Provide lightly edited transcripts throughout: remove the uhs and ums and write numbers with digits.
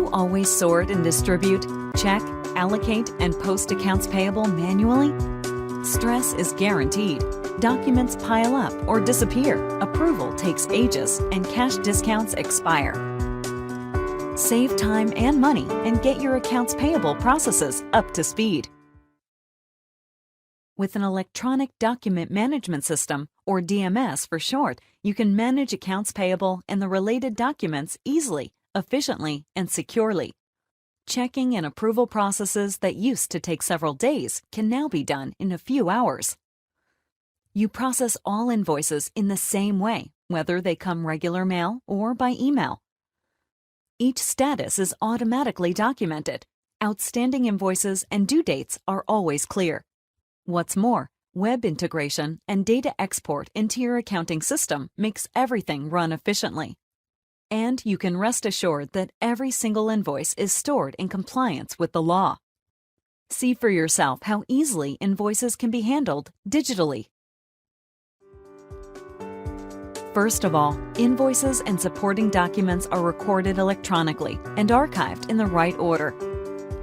you always sort and distribute, check, allocate, and post accounts payable manually? Stress is guaranteed. Documents pile up or disappear, approval takes ages, and cash discounts expire. Save time and money and get your accounts payable processes up to speed. With an electronic document management system, or DMS for short, you can manage accounts payable and the related documents easily, efficiently, and securely. Checking and approval processes that used to take several days can now be done in a few hours. You process all invoices in the same way, whether they come regular mail or by email. Each status is automatically documented. Outstanding invoices and due dates are always clear. What's more, web integration and data export into your accounting system makes everything run efficiently. And you can rest assured that every single invoice is stored in compliance with the law. See for yourself how easily invoices can be handled digitally. First of all, invoices and supporting documents are recorded electronically and archived in the right order.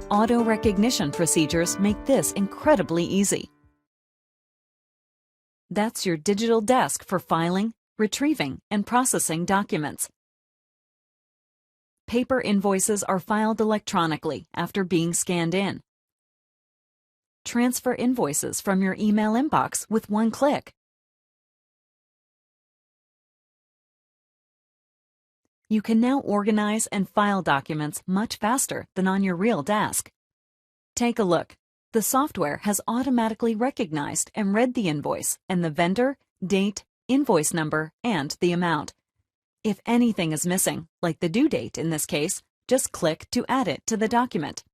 Auto recognition procedures make this incredibly easy. That's your digital desk for filing, retrieving, and processing documents. Paper invoices are filed electronically after being scanned in. Transfer invoices from your email inbox with one click. You can now organize and file documents much faster than on your real desk. Take a look. The software has automatically recognized and read the invoice and the vendor, date, invoice number, and the amount. If anything is missing, like the due date in this case, just click to add it to the document.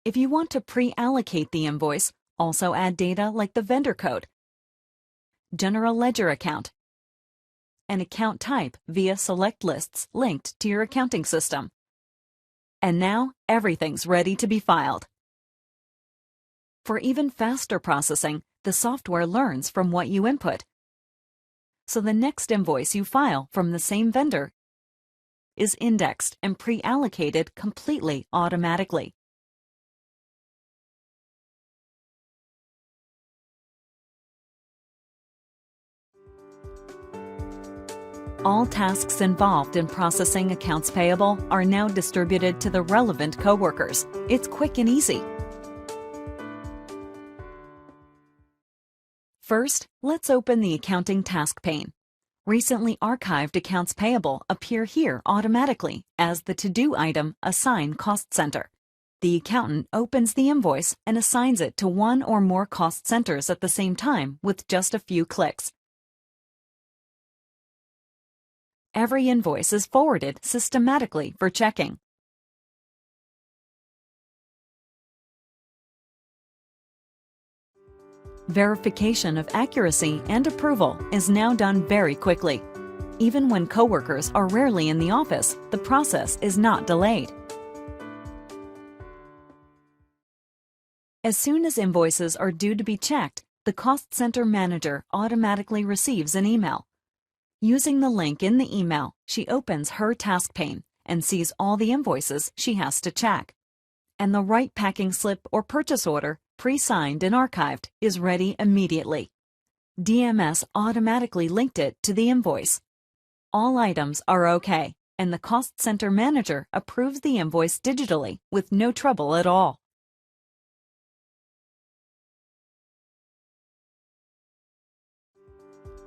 If you want to pre-allocate the invoice, also add data like the vendor code, general ledger account, and account type via select lists linked to your accounting system. And now, everything's ready to be filed. For even faster processing, the software learns from what you input. So the next invoice you file from the same vendor is indexed and pre-allocated completely automatically. All tasks involved in processing accounts payable are now distributed to the relevant coworkers. It's quick and easy. First, let's open the accounting task pane. Recently archived accounts payable appear here automatically as the to-do item Assign Cost Center. The accountant opens the invoice and assigns it to one or more cost centers at the same time with just a few clicks. Every invoice is forwarded systematically for checking. Verification of accuracy and approval is now done very quickly. Even when coworkers are rarely in the office, the process is not delayed. As soon as invoices are due to be checked, the cost center manager automatically receives an email. Using the link in the email, she opens her task pane and sees all the invoices she has to check. And the right packing slip or purchase order, pre-signed and archived, is ready immediately. DMS automatically linked it to the invoice. All items are okay, and the cost center manager approves the invoice digitally with no trouble at all.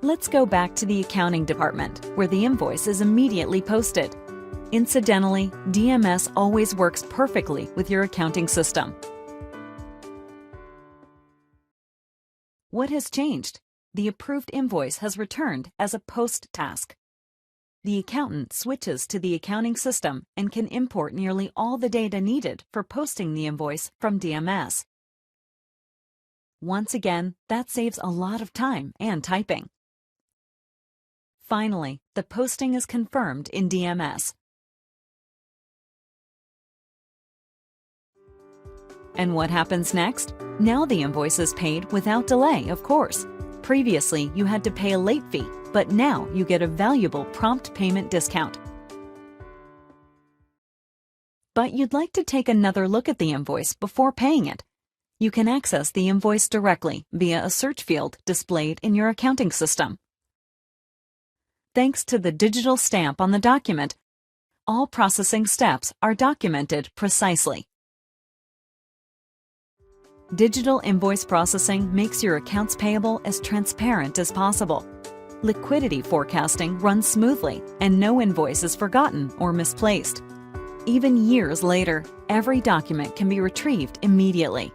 Let's go back to the accounting department, where the invoice is immediately posted. Incidentally, DMS always works perfectly with your accounting system. What has changed? The approved invoice has returned as a post task. The accountant switches to the accounting system and can import nearly all the data needed for posting the invoice from DMS. Once again, that saves a lot of time and typing. Finally, the posting is confirmed in DMS. And what happens next? Now the invoice is paid without delay, of course. Previously, you had to pay a late fee, but now you get a valuable prompt payment discount. but you'd like to take another look at the invoice before paying it. You can access the invoice directly via a search field displayed in your accounting system. Thanks to the digital stamp on the document, all processing steps are documented precisely. Digital invoice processing makes your accounts payable as transparent as possible. Liquidity forecasting runs smoothly, and no invoice is forgotten or misplaced. Even years later, every document can be retrieved immediately.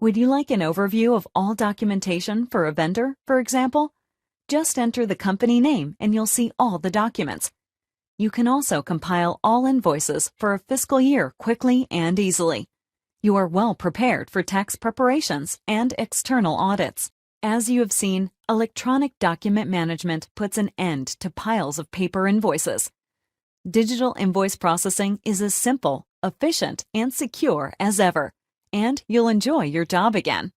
Would you like an overview of all documentation for a vendor, for example? Just enter the company name and you'll see all the documents. You can also compile all invoices for a fiscal year quickly and easily. You are well prepared for tax preparations and external audits. As you have seen, electronic document management puts an end to piles of paper invoices. Digital invoice processing is as simple, efficient, and secure as ever, and you'll enjoy your job again.